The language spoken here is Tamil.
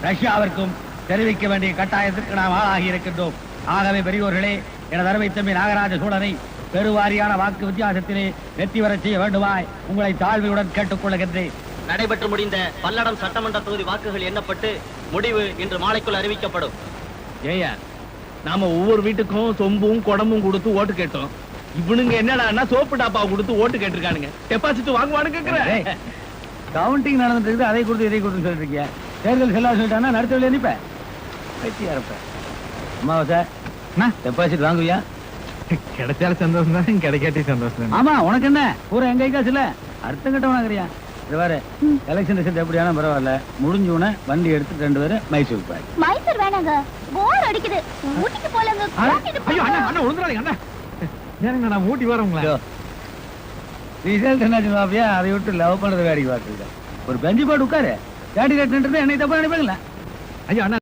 ரஷ்யாவிற்கும் தெரிவிக்க வேண்டிய கட்டாயத்திற்கு நாம் ஆளாகி இருக்கின்றோம். ஆகவே பெரியோர்களே, எனது அருமை தம்பி நாகராஜ சோழனை பெருவாரியான வாக்கு வித்தியாசத்திலே வெற்றி பெறச் செய்ய வேண்டுமாய் உங்களை தாழ்மையுடன் கேட்டுக் கொள்கின்றேன். நடைபெற்று முடிந்த பல்லடம் சட்டமன்ற தொகுதி வாக்குகள் எண்ணப்பட்டு முடிவு இன்று மாலைக்குள் அறிவிக்கப்படும். ஏயா, நாம ஒவ்வொரு வீட்டுக்கும் சொம்பும் குடமும் கொடுத்து ஓட்டு கேட்டோம். இவனுங்க என்னடா சோப்பு டாப்பா கொடுத்து ஓட்டு கேட்டிருக்கானுங்க. டெபாசிட் வாங்குவானு கேக்குறேன். கவுண்டிங் நடந்துட்டு இருக்குது, அதை கொடுத்து இதை கொடுத்து சொல்லிட்டு இருக்கியா? தேர்தல் செல்லா சொல்லிட்டானா நடத்தவில்லை நிப்ப வைத்தியாரப்ப. அம்மாவா சார் டெபாசிட் வாங்குவியா? கிடைச்சாலும் சந்தோஷம் தான், கிடைக்காட்டி சந்தோஷம் தான். ஆமா, உனக்கு என்ன பூரா எங்க காசு இல்ல, அர்த்தம் கட்ட உனக்குறியா? இது வேற எலெக்ஷன் ரிசல்ட் எப்படியான பரவாயில்ல, முடிஞ்ச வண்டி எடுத்து 2 பேரும் மைசூர் போய். மைசூர் வேணாங்க, போர் அடிக்குது, ஊட்டிக்கு போலங்க. ஐயோ அண்ணா, அண்ணா உழுந்துறாதீங்க அண்ணா. ஏங்க நான் ஊட்டி வரவங்களா? ரிசல்ட் என்ன சொல்லுவாப்பியா? அதை விட்டு லவ் பண்றது வேடிக்கை பார்த்துருக்க. ஒரு பெஞ்சு போட்டு உட்காரு, கேட்டு கேட்டு என்னை தப்பா நினைப்பாங்களா? ஐயோ அண்ணா